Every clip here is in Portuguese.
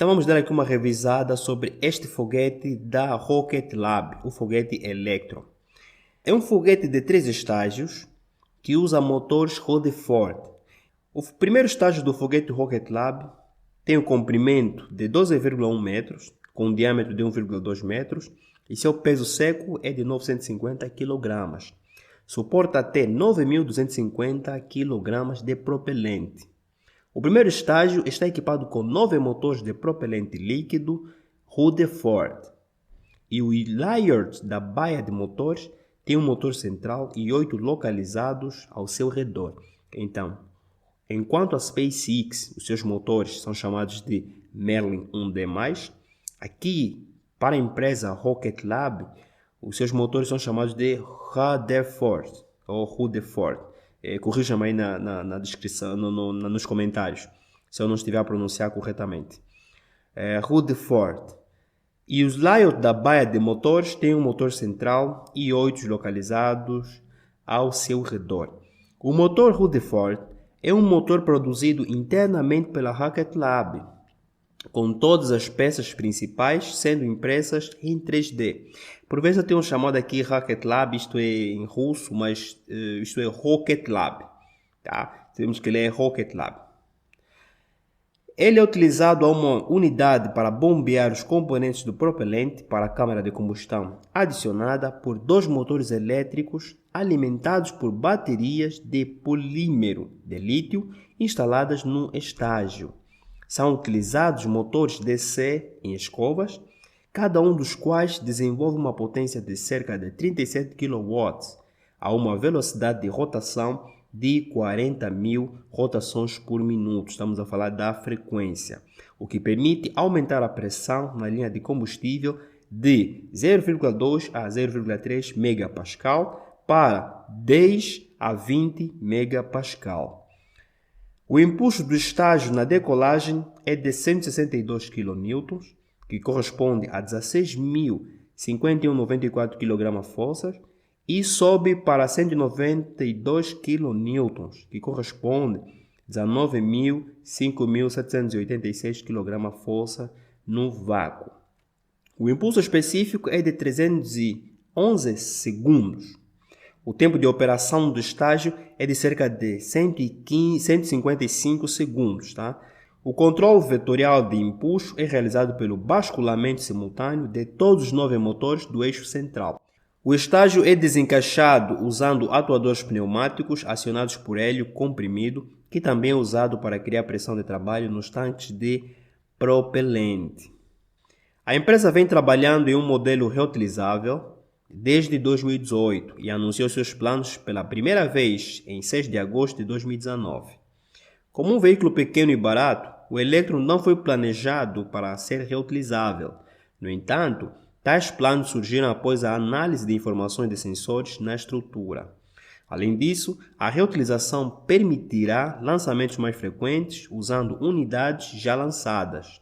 Então vamos dar aqui uma revisada sobre este foguete da Rocket Lab, o foguete Electron. É um foguete de 3 estágios que usa motores Rutherford. O primeiro estágio do foguete Rocket Lab tem um comprimento de 12,1 metros, com um diâmetro de 1,2 metros, e seu peso seco é de 950 kg. Suporta até 9.250 kg de propelente. O primeiro estágio está equipado com 9 motores de propelente líquido Rutherford. E o Lyot da baia de motores tem um motor central e 8 localizados ao seu redor. Então, enquanto a SpaceX, os seus motores são chamados de Merlin 1D+, aqui, para a empresa Rocket Lab, os seus motores são chamados de Rutherford, ou Rutherford. Corrijam-me aí na descrição, nos comentários, se eu não estiver a pronunciar corretamente. Rutherford. E os Lyot da baia de motores têm um motor central e 8 localizados ao seu redor. O motor Rutherford é um motor produzido internamente pela Rocket Lab, com todas as peças principais sendo impressas em 3D. Por vezes eu tenho chamado aqui Rocket Lab, isto é em russo, mas isto é Rocket Lab. Tá? Temos que ler Rocket Lab. Ele é utilizado a uma unidade para bombear os componentes do propelente para a câmara de combustão, adicionada por 2 motores elétricos alimentados por baterias de polímero de lítio instaladas no estágio. São utilizados motores DC em escovas, cada um dos quais desenvolve uma potência de cerca de 37 kW, a uma velocidade de rotação de 40.000 rotações por minuto. Estamos a falar da frequência, o que permite aumentar a pressão na linha de combustível de 0,2 a 0,3 MPa para 10 a 20 MPa. O impulso do estágio na decolagem é de 162 kN, que corresponde a 16.5194 kgf, e sobe para 192 kN, que corresponde a 19.5786 kgf no vácuo. O impulso específico é de 311 segundos. O tempo de operação do estágio é de cerca de 155 segundos. Tá? O controle vetorial de impulso é realizado pelo basculamento simultâneo de todos os 9 motores do eixo central. O estágio é desencaixado usando atuadores pneumáticos acionados por hélio comprimido, que também é usado para criar pressão de trabalho nos tanques de propelente. A empresa vem trabalhando em um modelo reutilizável desde 2018 e anunciou seus planos pela primeira vez em 6 de agosto de 2019. Como um veículo pequeno e barato, o Electron não foi planejado para ser reutilizável. No entanto, tais planos surgiram após a análise de informações de sensores na estrutura. Além disso, a reutilização permitirá lançamentos mais frequentes usando unidades já lançadas.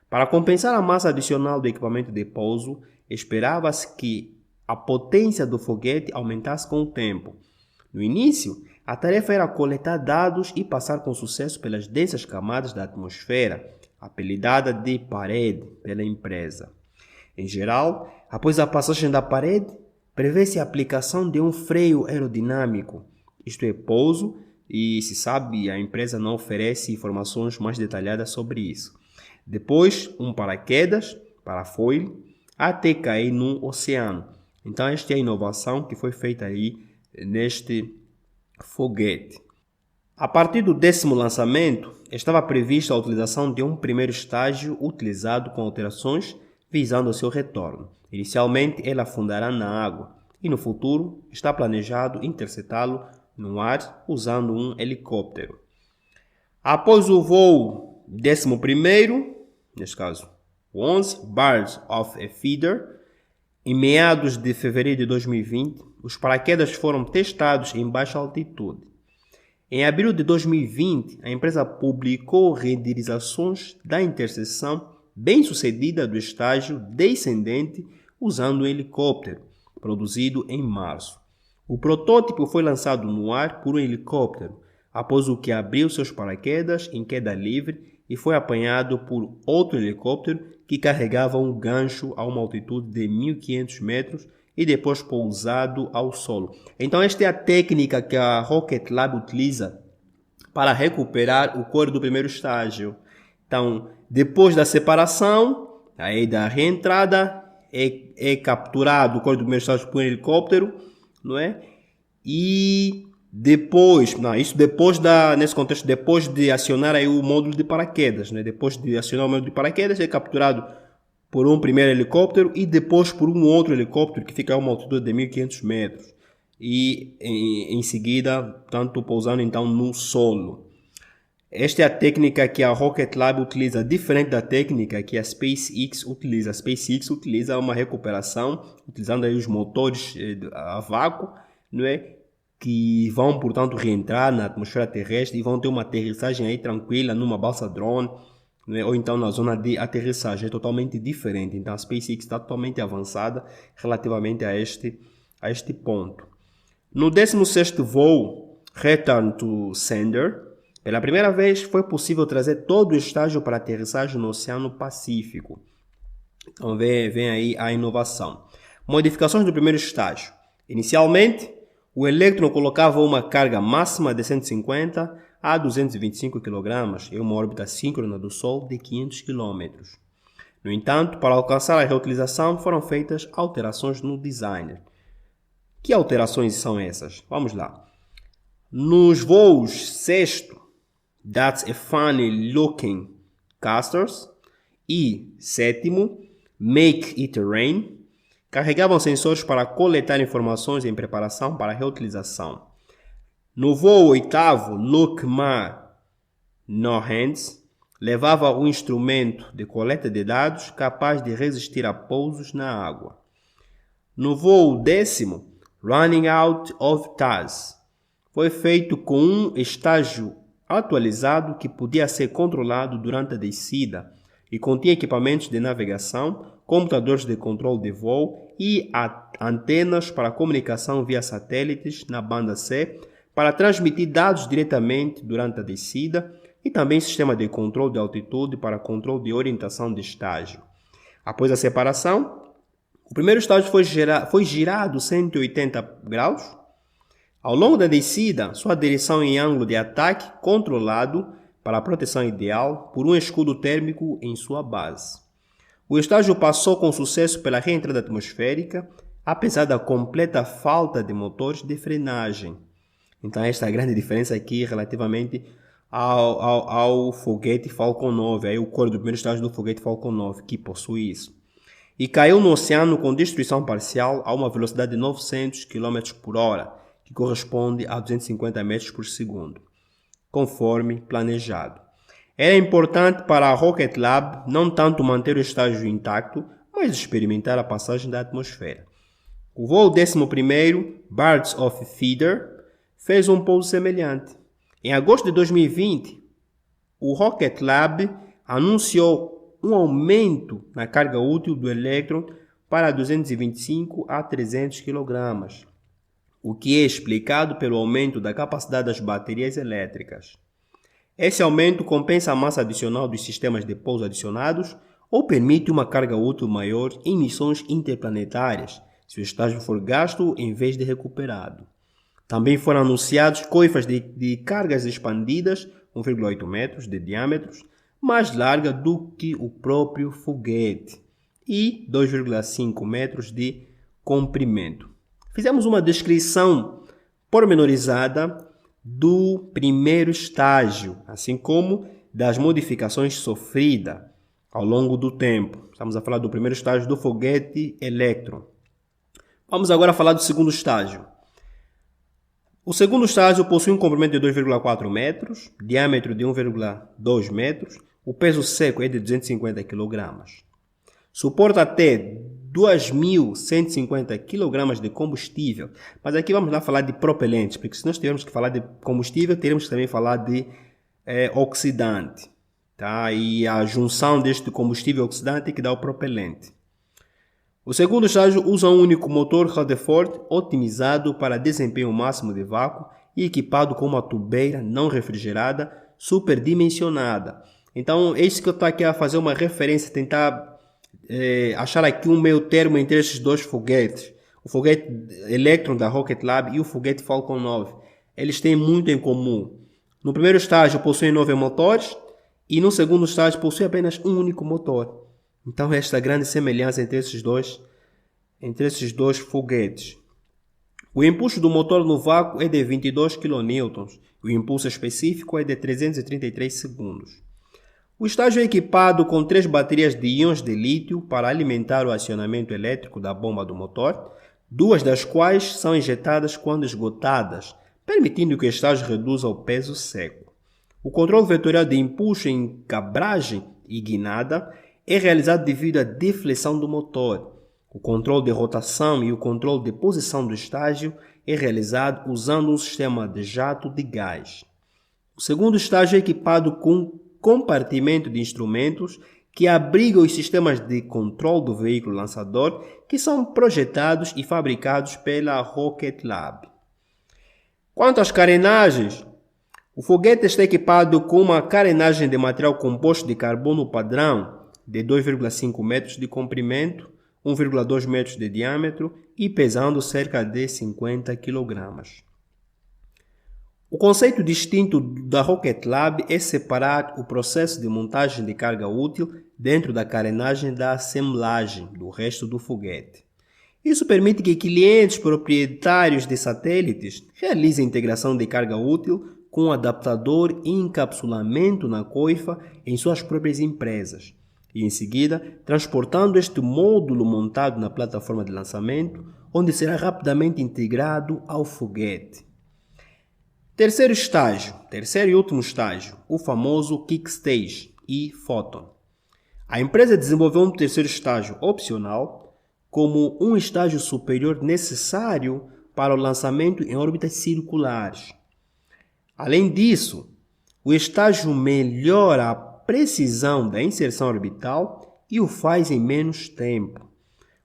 Para compensar a massa adicional do equipamento de pouso, esperava-se que a potência do foguete aumentasse com o tempo. No início, a tarefa era coletar dados e passar com sucesso pelas densas camadas da atmosfera, apelidada de parede pela empresa. Em geral, após a passagem da parede, prevê-se a aplicação de um freio aerodinâmico, isto é, pouso, e se sabe, a empresa não oferece informações mais detalhadas sobre isso. Depois, um paraquedas, parafoil, até cair no oceano. Então, esta é a inovação que foi feita aí neste foguete. A partir do 10º lançamento, estava prevista a utilização de um primeiro estágio utilizado com alterações visando o seu retorno. Inicialmente, ele afundará na água e no futuro está planejado interceptá-lo no ar usando um helicóptero. Após o voo 11º, neste caso o 11, Birds of a Feather, em meados de fevereiro de 2020, os paraquedas foram testados em baixa altitude. Em abril de 2020, a empresa publicou renderizações da interseção bem-sucedida do estágio descendente usando um helicóptero, produzido em março. O protótipo foi lançado no ar por um helicóptero, após o que abriu seus paraquedas em queda livre e foi apanhado por outro helicóptero que carregava um gancho a uma altitude de 1.500 metros e depois pousado ao solo. Então esta é a técnica que a Rocket Lab utiliza para recuperar o core do primeiro estágio. Então, depois da separação, aí da reentrada, é capturado o core do primeiro estágio por um helicóptero, não é? E depois, nesse contexto, depois de acionar aí o módulo de paraquedas, né? Depois de acionar o módulo de paraquedas, é capturado por um primeiro helicóptero e depois por um outro helicóptero que fica a uma altitude de 1.500 metros. E em seguida, tanto pousando então no solo. Esta é a técnica que a Rocket Lab utiliza, diferente da técnica que a SpaceX utiliza. A SpaceX utiliza uma recuperação, utilizando aí os motores a vácuo, não é? Que vão, portanto, reentrar na atmosfera terrestre e vão ter uma aterrissagem aí tranquila numa balsa drone, não é? Ou então na zona de aterrissagem. É totalmente diferente. Então a SpaceX está totalmente avançada relativamente a este ponto. No 16º voo, Return to Sender, pela primeira vez foi possível trazer todo o estágio para aterrissagem no Oceano Pacífico. Então vem aí a inovação. Modificações do primeiro estágio. Inicialmente, o Electron colocava uma carga máxima de 150 a 225 kg em uma órbita síncrona do Sol de 500 km. No entanto, para alcançar a reutilização foram feitas alterações no designer. Que alterações são essas? Vamos lá. Nos voos 6º, That's a Funny Looking Casters, e 7º, Make It Rain, carregavam sensores para coletar informações em preparação para a reutilização. No voo 8º, Look Ma No Hands, levava um instrumento de coleta de dados capaz de resistir a pousos na água. No voo 10º, Running Out of TAS, foi feito com um estágio atualizado que podia ser controlado durante a descida e continha equipamentos de navegação, computadores de controle de voo e antenas para comunicação via satélites na banda C para transmitir dados diretamente durante a descida e também sistema de controle de altitude para controle de orientação de estágio. Após a separação, o primeiro estágio foi girado 180 graus. Ao longo da descida, sua direção em ângulo de ataque controlado para a proteção ideal por um escudo térmico em sua base. O estágio passou com sucesso pela reentrada atmosférica, apesar da completa falta de motores de frenagem. Então esta é a grande diferença aqui relativamente ao foguete Falcon 9, aí o core do primeiro estágio do foguete Falcon 9, que possui isso. E caiu no oceano com destruição parcial a uma velocidade de 900 km por hora, que corresponde a 250 metros por segundo, conforme planejado. Era importante para a Rocket Lab não tanto manter o estágio intacto, mas experimentar a passagem da atmosfera. O voo 11º, Birds of Feather, fez um pouso semelhante. Em agosto de 2020, o Rocket Lab anunciou um aumento na carga útil do Electron para 225 a 300 kg, o que é explicado pelo aumento da capacidade das baterias elétricas. Esse aumento compensa a massa adicional dos sistemas de pouso adicionados ou permite uma carga útil maior em missões interplanetárias, se o estágio for gasto em vez de recuperado. Também foram anunciados coifas de cargas expandidas, 1,8 metros de diâmetro, mais larga do que o próprio foguete, e 2,5 metros de comprimento. Fizemos uma descrição pormenorizada do primeiro estágio, assim como das modificações sofridas ao longo do tempo. Estamos a falar do primeiro estágio do foguete Electron. Vamos agora falar do segundo estágio. O segundo estágio possui um comprimento de 2,4 metros, diâmetro de 1,2 metros, o peso seco é de 250 kg. Suporta até 2.150 kg de combustível. Mas aqui vamos lá falar de propelentes, porque se nós tivermos que falar de combustível, teremos que também falar de oxidante. Tá? E a junção deste combustível oxidante é que dá o propelente. O segundo estágio usa um único motor Rutherford otimizado para desempenho máximo de vácuo e equipado com uma tubeira não refrigerada superdimensionada. Então, é isso que eu estou aqui a fazer uma referência, tentar achar aqui um meio termo entre esses dois foguetes. O foguete Electron da Rocket Lab e o foguete Falcon 9. Eles têm muito em comum. No primeiro estágio possuem 9 motores e no segundo estágio possui apenas um único motor. Então, esta grande semelhança entre esses dois foguetes. O impulso do motor no vácuo é de 22 kN. O impulso específico é de 333 segundos. O estágio é equipado com 3 baterias de íons de lítio para alimentar o acionamento elétrico da bomba do motor, 2 das quais são injetadas quando esgotadas, permitindo que o estágio reduza o peso seco. O controle vetorial de impulso em cabragem e guinada é realizado devido à deflexão do motor. O controle de rotação e o controle de posição do estágio é realizado usando um sistema de jato de gás. O segundo estágio é equipado com um compartimento de instrumentos que abriga os sistemas de controle do veículo lançador que são projetados e fabricados pela Rocket Lab. Quanto às carenagens, o foguete está equipado com uma carenagem de material composto de carbono padrão de 2,5 metros de comprimento, 1,2 metros de diâmetro e pesando cerca de 50 kg. O conceito distinto da Rocket Lab é separar o processo de montagem de carga útil dentro da carenagem da assemblagem do resto do foguete. Isso permite que clientes proprietários de satélites realizem a integração de carga útil com adaptador e encapsulamento na coifa em suas próprias empresas, e em seguida transportando este módulo montado na plataforma de lançamento, onde será rapidamente integrado ao foguete. Terceiro e último estágio, o famoso Kick Stage e Photon. A empresa desenvolveu um terceiro estágio opcional como um estágio superior necessário para o lançamento em órbitas circulares. Além disso, o estágio melhora a precisão da inserção orbital e o faz em menos tempo.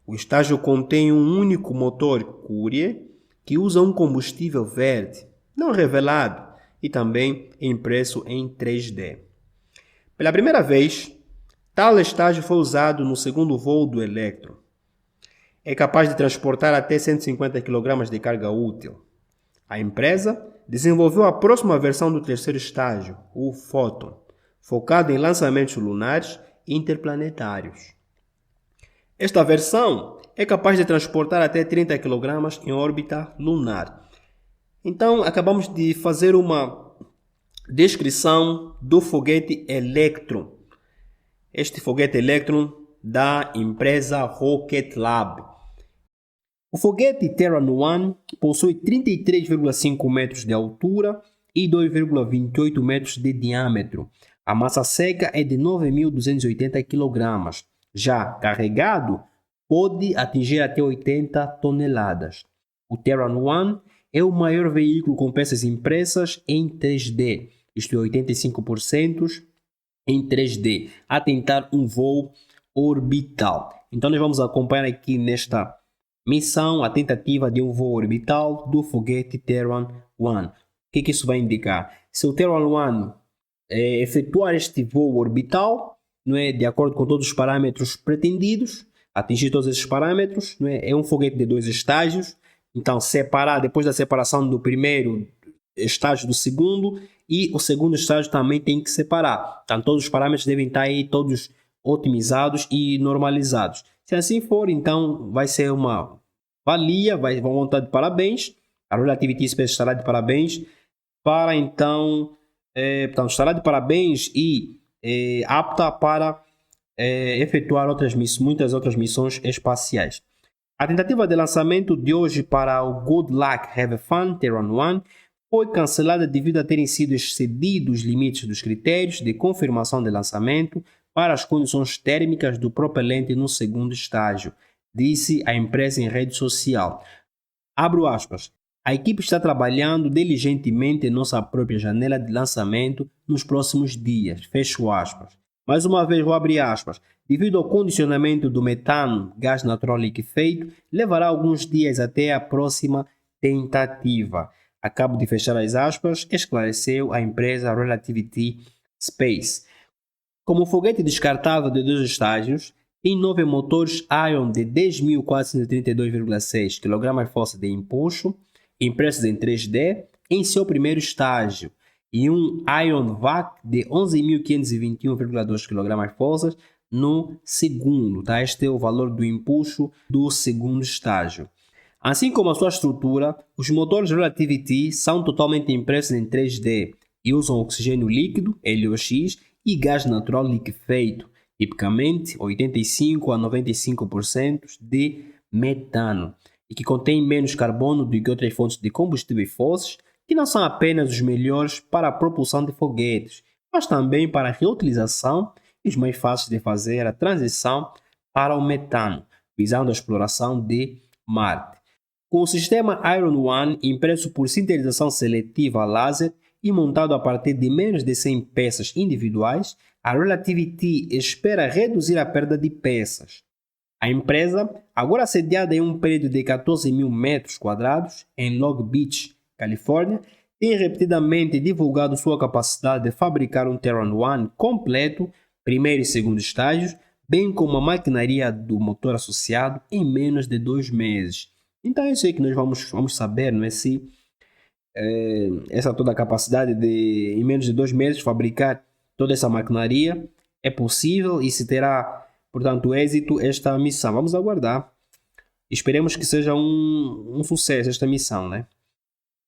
O estágio contém um único motor Courier que usa um combustível verde, não revelado, e também impresso em 3D. Pela primeira vez, tal estágio foi usado no segundo voo do Electron. É capaz de transportar até 150 kg de carga útil. A empresa desenvolveu a próxima versão do terceiro estágio, o Photon, focado em lançamentos lunares e interplanetários. Esta versão é capaz de transportar até 30 kg em órbita lunar. Então, acabamos de fazer uma descrição do foguete Electron. Este foguete Electron da empresa Rocket Lab. O foguete Terran One possui 33,5 metros de altura e 2,28 metros de diâmetro. A massa seca é de 9.280 kg. Já carregado, pode atingir até 80 toneladas. O Terran One é o maior veículo com peças impressas em 3D, isto é, 85% em 3D, a tentar um voo orbital. Então nós vamos acompanhar aqui nesta missão a tentativa de um voo orbital do foguete Terran One. O que isso vai indicar? Se o Terran One efetuar este voo orbital, não é, de acordo com todos os parâmetros pretendidos, atingir todos esses parâmetros, não é um foguete de 2 estágios. Então, depois da separação do primeiro estágio do segundo, e o segundo estágio também tem que separar. Então, todos os parâmetros devem estar aí todos otimizados e normalizados. Se assim for, então vai ser uma valia, vão estar de parabéns. A Relativity Space estará de parabéns para estará de parabéns e apta para efetuar muitas outras missões espaciais. A tentativa de lançamento de hoje para o Good Luck Have Fun Terran One foi cancelada devido a terem sido excedidos os limites dos critérios de confirmação de lançamento para as condições térmicas do propelente no segundo estágio, disse a empresa em rede social. Abro aspas. A equipe está trabalhando diligentemente em nossa própria janela de lançamento nos próximos dias. Fecho aspas. Mais uma vez vou abrir aspas. Devido ao condicionamento do metano, gás natural liquefeito, levará alguns dias até a próxima tentativa. Acabo de fechar as aspas, esclareceu a empresa Relativity Space. Como foguete descartável de 2 estágios, tem 9 motores Ion de 10.432,6 kgf de empuxo, impressos em 3D, em seu primeiro estágio, e um Ion VAC de 11.521,2 kgf no segundo. Tá? Este é o valor do empuxo do segundo estágio. Assim como a sua estrutura, os motores Relativity são totalmente impressos em 3D e usam oxigênio líquido, LOX, e gás natural liquefeito, tipicamente 85 a 95% de metano, e que contém menos carbono do que outras fontes de combustíveis fósseis, que não são apenas os melhores para a propulsão de foguetes, mas também para a reutilização e os mais fáceis de fazer a transição para o metano, visando a exploração de Marte. Com o sistema Iron One impresso por sintetização seletiva a laser e montado a partir de menos de 100 peças individuais, a Relativity espera reduzir a perda de peças. A empresa, agora sediada em um prédio de 14.000 metros quadrados em Long Beach, Califórnia, tem repetidamente divulgado sua capacidade de fabricar um Terran One completo, primeiro e segundo estágios, bem como a maquinaria do motor associado em menos de 2 meses. Então é isso aí que nós vamos saber, não é? Se essa toda a capacidade de, em menos de 2 meses, fabricar toda essa maquinaria é possível e se terá, portanto, êxito esta missão. Vamos aguardar. Esperemos que seja um sucesso esta missão, né?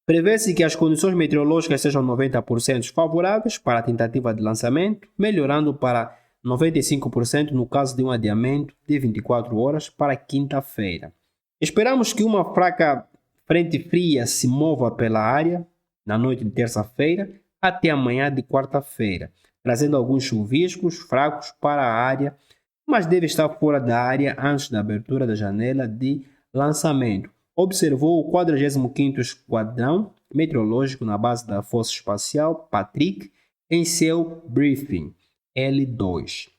Prevê-se que as condições meteorológicas sejam 90% favoráveis para a tentativa de lançamento, melhorando para 95% no caso de um adiamento de 24 horas para quinta-feira. Esperamos que uma fraca frente fria se mova pela área na noite de terça-feira até amanhã de quarta-feira, trazendo alguns chuviscos fracos para a área, mas deve estar fora da área antes da abertura da janela de lançamento, observou o 45º Esquadrão Meteorológico na base da Força Espacial Patrick em seu briefing L2.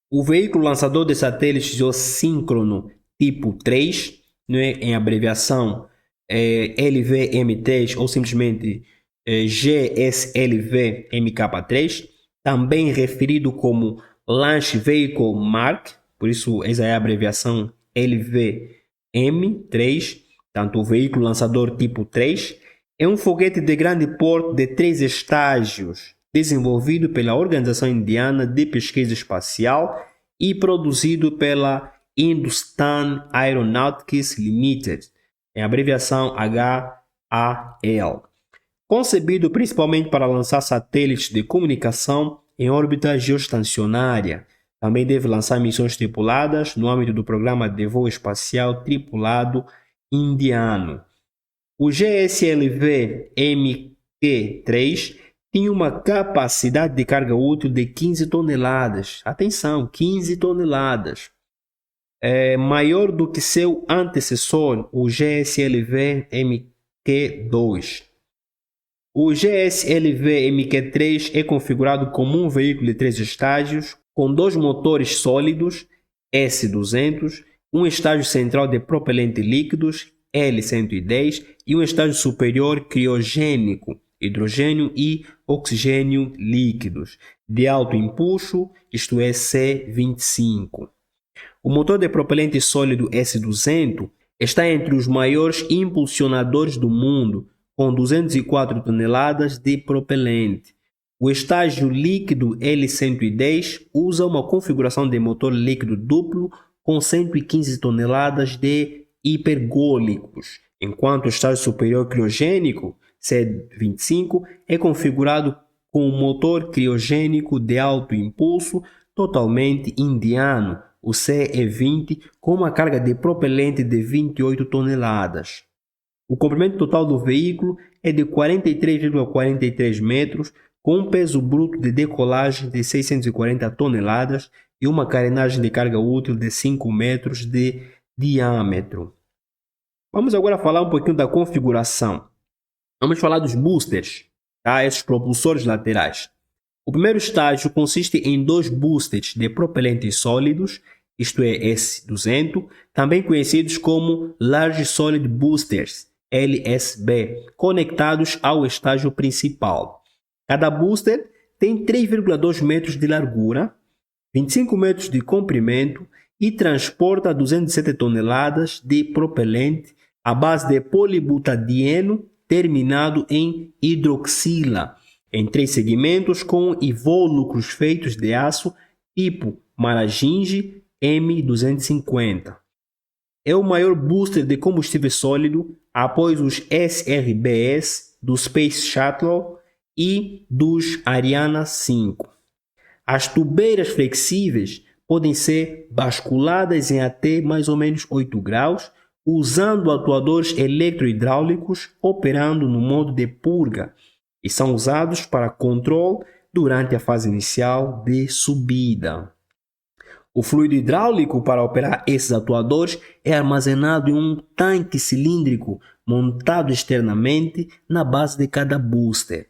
O veículo lançador de satélites geossíncrono tipo 3, né, em abreviação LVM3 ou simplesmente GSLV MK3, também referido como Launch Vehicle Mark, por isso essa é a abreviação LVM3, tanto o veículo lançador tipo 3, é um foguete de grande porte de 3 estágios, desenvolvido pela Organização Indiana de Pesquisa Espacial e produzido pela Hindustan Aeronautics Limited, em abreviação HAL. Concebido principalmente para lançar satélites de comunicação em órbita geoestacionária, também deve lançar missões tripuladas no âmbito do Programa de Voo Espacial Tripulado Indiano. O GSLV MQ-3 tinha uma capacidade de carga útil de 15 toneladas. Atenção, 15 toneladas. Maior do que seu antecessor, o GSLV MQ-2. O GSLV MQ-3 é configurado como um veículo de 3 estágios, com 2 motores sólidos, S200, um estágio central de propelente líquidos, L110, e um estágio superior criogênico, hidrogênio e oxigênio líquidos, de alto empuxo, isto é, C25. O motor de propelente sólido S200 está entre os maiores impulsionadores do mundo, com 204 toneladas de propelente. O estágio líquido L110 usa uma configuração de motor líquido duplo com 115 toneladas de hipergólicos, enquanto o estágio superior criogênico C25 é configurado com um motor criogênico de alto impulso totalmente indiano, o CE20, com uma carga de propelente de 28 toneladas. O comprimento total do veículo é de 43,43 metros, com um peso bruto de decolagem de 640 toneladas e uma carenagem de carga útil de 5 metros de diâmetro. Vamos agora falar um pouquinho da configuração. Vamos falar dos boosters, tá? Esses propulsores laterais. O primeiro estágio consiste em 2 boosters de propelentes sólidos, isto é, S200, também conhecidos como Large Solid Boosters, LSB, conectados ao estágio principal. Cada booster tem 3,2 metros de largura, 25 metros de comprimento e transporta 207 toneladas de propelente à base de polibutadieno terminado em hidroxila, em 3 segmentos com invólucros feitos de aço tipo Maraging M250. É o maior booster de combustível sólido após os SRBs do Space Shuttle e dos Ariane 5. As tubeiras flexíveis podem ser basculadas em até mais ou menos 8 graus, usando atuadores eletrohidráulicos operando no modo de purga e são usados para controle durante a fase inicial de subida. O fluido hidráulico para operar esses atuadores é armazenado em um tanque cilíndrico montado externamente na base de cada booster.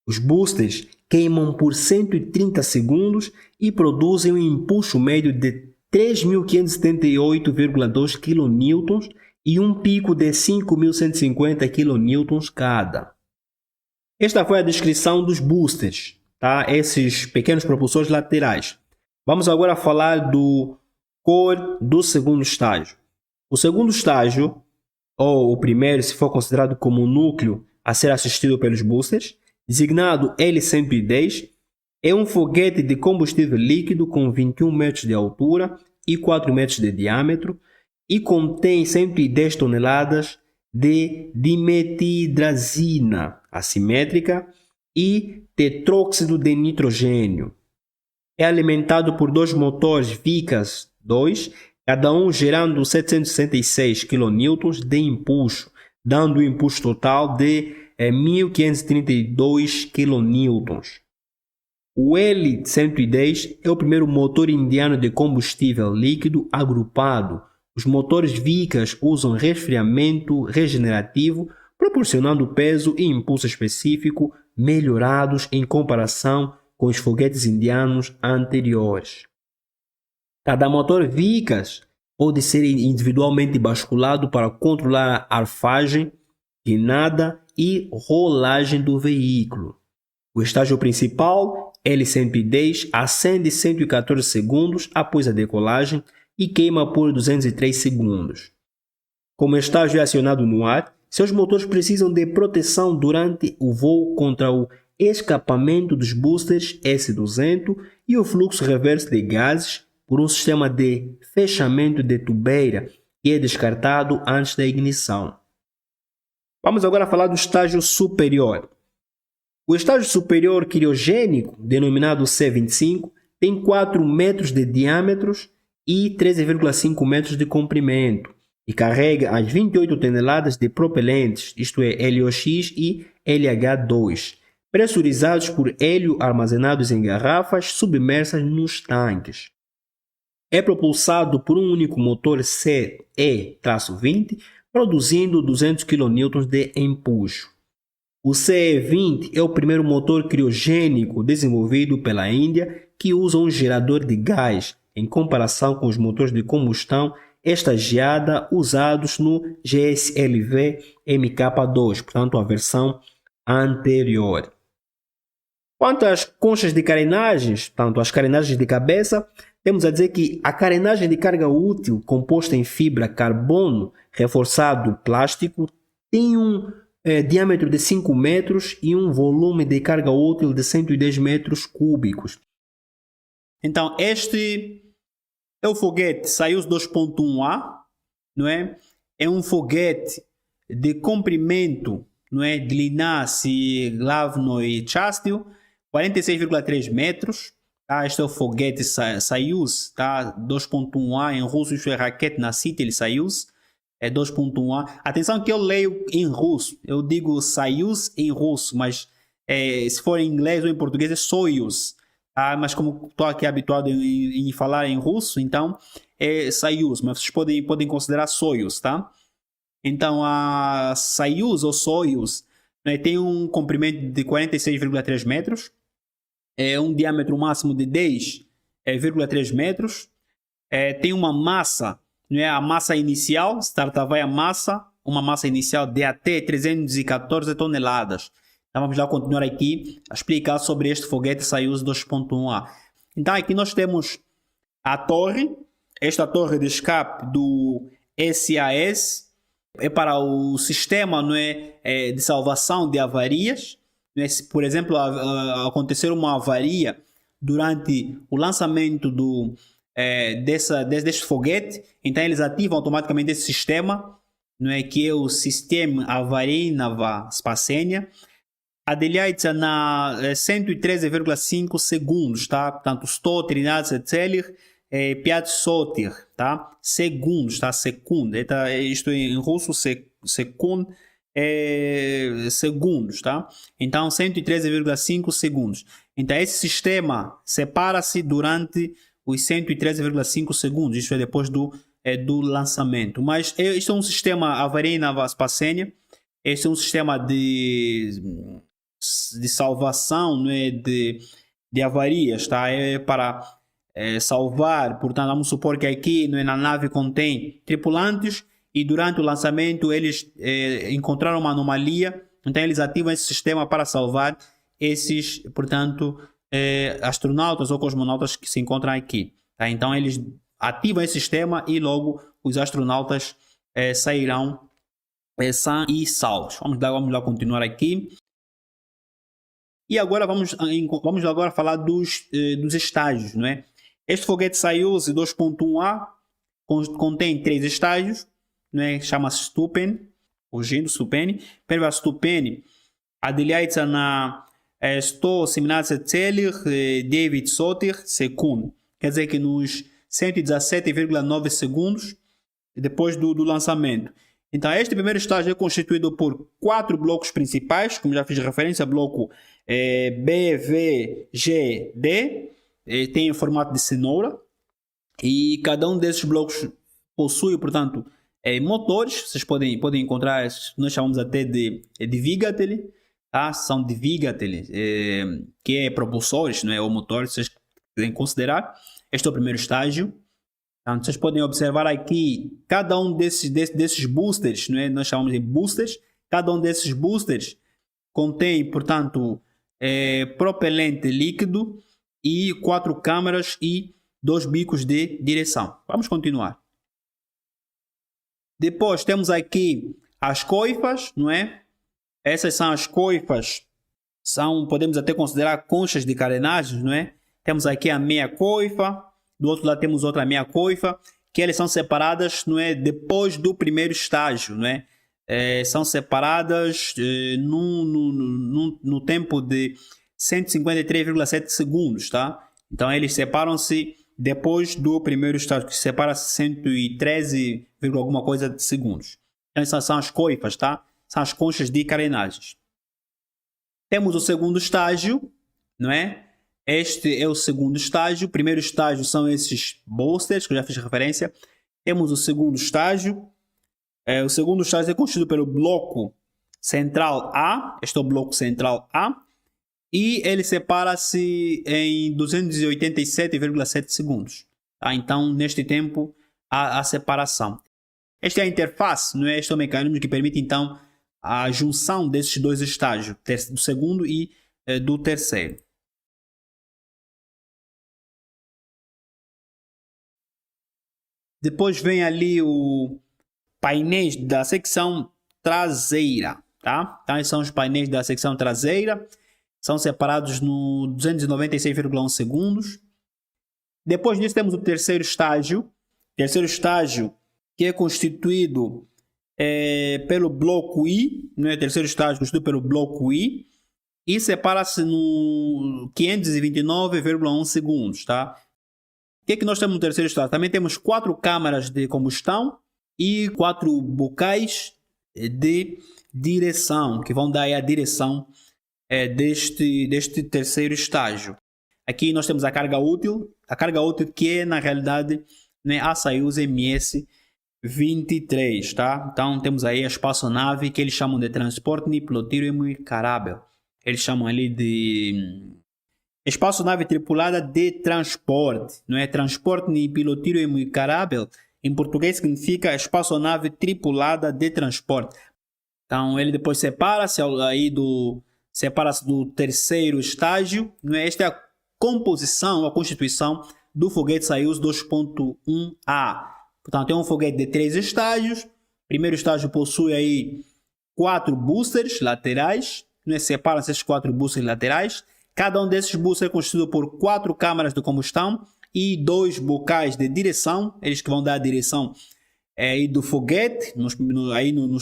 Os boosters queimam por 130 segundos e produzem um impulso médio de 3.578,2 kN e um pico de 5.150 kN cada. Esta foi a descrição dos boosters, tá? Esses pequenos propulsores laterais. Vamos agora falar do core do segundo estágio. O segundo estágio, ou o primeiro se for considerado como um núcleo a ser assistido pelos boosters, designado L-110, é um foguete de combustível líquido com 21 metros de altura e 4 metros de diâmetro e contém 110 toneladas de dimetihidrazina assimétrica e tetróxido de nitrogênio. É alimentado por 2 motores Vickers 2, cada um gerando 766 kN de impulso, dando um impulso total de 1.532 kN. O L-110 é o primeiro motor indiano de combustível líquido agrupado. Os motores Vickers usam resfriamento regenerativo, proporcionando peso e impulso específico melhorados em comparação com os foguetes indianos anteriores. Cada motor Vickers pode ser individualmente basculado para controlar a arfagem, guinada e rolagem do veículo. O estágio principal, L-110, acende 114 segundos após a decolagem e queima por 203 segundos. Como o estágio é acionado no ar, seus motores precisam de proteção durante o voo contra o escapamento dos boosters S-200 e o fluxo reverso de gases por um sistema de fechamento de tubeira que é descartado antes da ignição. Vamos agora falar do estágio superior. O estágio superior criogênico, denominado C-25, tem 4 metros de diâmetro e 13,5 metros de comprimento e carrega as 28 toneladas de propelentes, isto é, LOX e LH2, pressurizados por hélio armazenados em garrafas submersas nos tanques. É propulsado por um único motor CE-20, produzindo 200 kN de empuxo. O CE-20 é o primeiro motor criogênico desenvolvido pela Índia que usa um gerador de gás, em comparação com os motores de combustão estagiada usados no GSLV MK2, portanto a versão anterior. Quanto às conchas de carenagens, tanto as carenagens de cabeça, temos a dizer que a carenagem de carga útil composta em fibra carbono reforçado plástico tem um diâmetro de 5 metros e um volume de carga útil de 110 metros cúbicos. Então, este é o foguete Soyuz 2.1A, não é? É um foguete de comprimento, não é? De Linasse, Glavno e Chastil, 46,3 metros. Tá? Este é o foguete Soyuz, tá? 2.1A em russo, isso é Raket Nasitelь Soyuz, é 2.1A. Atenção que eu leio em russo, eu digo Soyuz em russo, mas se for em inglês ou em português é Soyuz. Mas como estou aqui habituado em falar em russo, então é Soyuz, mas vocês podem considerar Soyuz, tá? Então a Soyuz ou Soyuz, né, tem um comprimento de 46,3 metros, um diâmetro máximo de 10,3 metros, tem uma massa, né, a massa inicial, uma massa inicial de até 314 toneladas. Então vamos lá continuar aqui a explicar sobre este foguete Soyuz 2.1A. Então aqui nós temos a torre, esta torre de escape do SAS, é para o sistema, não é, de salvação de avarias. Não é? Se, por exemplo, acontecer uma avaria durante o lançamento deste foguete, então eles ativam automaticamente esse sistema, não é, que é o Sistema Аварийного спасения. Отделяется на 113,5 segundos, tá? Portanto, 113,5 tá? Segundos, tá? Секунд. Isto em russo, секунд é segundos, tá? Então, 113,5 segundos. Então, esse sistema separa-se durante os 113,5 segundos. Isto é depois do lançamento. Mas este é um sistema Аварийного спасения. Este é um sistema de salvação, não é? de avarias, tá? É para salvar. Portanto, vamos supor que aqui, não é, na nave contém tripulantes e durante o lançamento eles encontraram uma anomalia, então eles ativam esse sistema para salvar esses, portanto, astronautas ou cosmonautas que se encontram aqui, tá? Então eles ativam esse sistema e logo os astronautas sairão sãos e salvos. Vamos lá continuar aqui. E agora vamos agora falar dos estágios, não é? Este foguete Soyuz 2.1A contém 3 estágios, não é? Chama-se Ступень, fugindo Ступень. Первая ступень отделяется на 117,9 секунд. Quer dizer que nos 117,9 segundos depois do lançamento. Então, este primeiro estágio é constituído por 4 blocos principais, como já fiz referência, bloco B, V, G, D, tem formato de cenoura, e cada um desses blocos possui, portanto, motores. Vocês podem encontrar, nós chamamos até de двигатели, tá? São двигатели, que é propulsores, não é? Ou motores, vocês podem considerar. Este é o primeiro estágio. Então, vocês podem observar aqui cada um desses boosters, não é? Nós chamamos de boosters. Cada um desses boosters contém, portanto, propelente líquido e 4 câmaras e 2 bicos de direção. Vamos continuar. Depois temos aqui as coifas, não é? Essas são as coifas, podemos até considerar conchas de carenagem, não é? Temos aqui a meia coifa. Do outro lado temos outra meia coifa, que elas são separadas, não é, depois do primeiro estágio, não é? São separadas no tempo de 153,7 segundos, tá? Então eles separam-se depois do primeiro estágio, que separa 113, alguma coisa de segundos. Então essas são as coifas, tá? São as conchas de carenagens. Temos o segundo estágio, não é? Este é o segundo estágio. O primeiro estágio são esses boosters, que eu já fiz referência. Temos o segundo estágio. O segundo estágio é constituído pelo bloco central A. Este é o bloco central A. E ele separa-se em 287,7 segundos. Tá? Então, neste tempo, há a separação. Esta é a interface, não é? Este é o mecanismo que permite, então, a junção desses dois estágios, do segundo e do terceiro. Depois vem ali o painéis da secção traseira, tá? Então, esses são os painéis da secção traseira. São separados no 296,1 segundos. Depois disso temos o terceiro estágio. Terceiro estágio que é constituído pelo bloco I. Não é? Terceiro estágio constituído pelo bloco I. E separa-se no 529,1 segundos, tá? O que é que nós temos no terceiro estágio? Também temos 4 câmaras de combustão e 4 bocais de direção, que vão dar aí a direção deste terceiro estágio. Aqui nós temos a carga útil que é, na realidade, né, a Soyuz MS-23, tá? Então temos aí a espaçonave que eles chamam de Transportный пилотируемый корабль. Eles chamam ali de espaçonave tripulada de transporte, não é? Transportный пилотируемый корабль, em português significa espaçonave tripulada de transporte. Então ele depois separa-se aí separa-se do terceiro estágio, não é? Esta é a composição, a constituição do foguete Soyuz 2.1A. Portanto, é um foguete de 3 estágios. O primeiro estágio possui aí 4 boosters laterais, não é? Separam-se esses 4 boosters laterais. Cada um desses boosters é constituído por 4 câmaras de combustão e 2 bocais de direção, eles que vão dar a direção aí do foguete, nos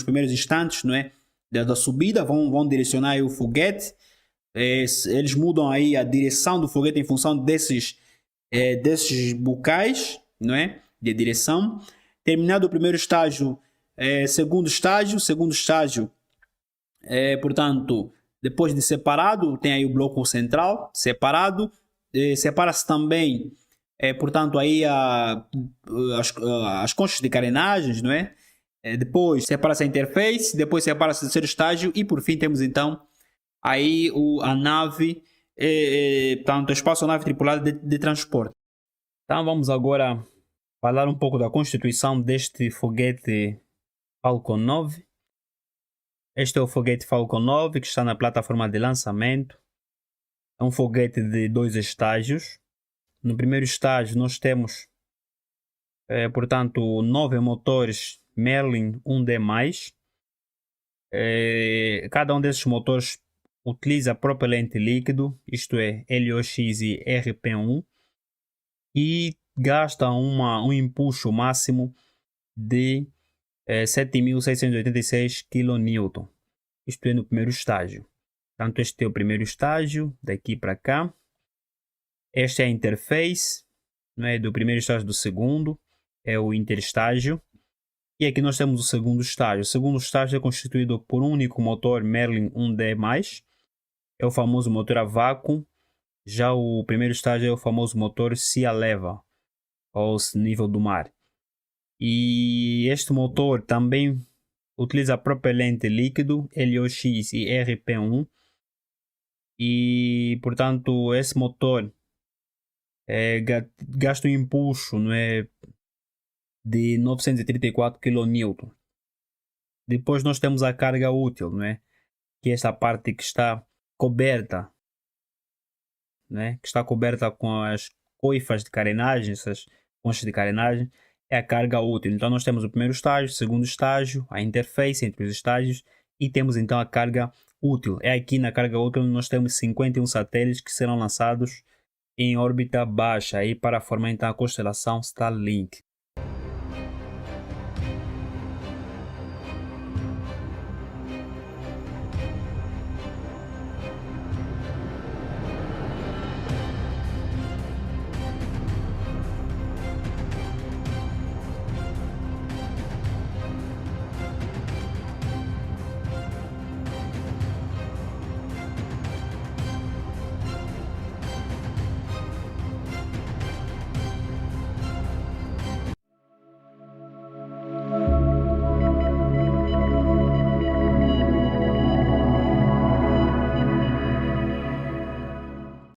primeiros instantes, não é? Da subida, vão direcionar aí o foguete. Eles mudam aí a direção do foguete em função desses bocais, não é? De direção. Terminado o primeiro estágio, segundo estágio, portanto, depois de separado, tem aí o bloco central separado, separa-se também, portanto, aí as conchas de carenagens, não é? Depois separa-se a interface, depois separa-se o terceiro estágio e por fim temos então aí a nave, portanto, a espaçonave tripulada de transporte. Então vamos agora falar um pouco da constituição deste foguete Falcon 9. Este é o foguete Falcon 9 que está na plataforma de lançamento. É um foguete de 2 estágios. No primeiro estágio nós temos, portanto, 9 motores Merlin 1D+. Cada um desses motores utiliza propelente líquido, isto é, LOX e RP1, e gasta um empuxo máximo de 7.686 kN. Isto é no primeiro estágio. Portanto, este é o primeiro estágio, daqui para cá. Esta é a interface, não é? Do primeiro estágio do segundo, é o interestágio. E aqui nós temos o segundo estágio. O segundo estágio é constituído por um único motor Merlin 1D+. É o famoso motor a vácuo. Já o primeiro estágio é o famoso motor Sea Level, ou nível do mar. E este motor também utiliza propelente líquido, LOX e RP1. E, portanto, esse motor gasta um impulso, não é, de 934 kN. Depois nós temos a carga útil, não é? Que é esta parte que está coberta, né? Que está coberta com as coifas de carenagem, essas conchas de carenagem, é a carga útil. Então nós temos o primeiro estágio, o segundo estágio, a interface entre os estágios e temos então a carga útil. É aqui na carga útil onde nós temos 51 satélites que serão lançados em órbita baixa aí para formar então a constelação Starlink.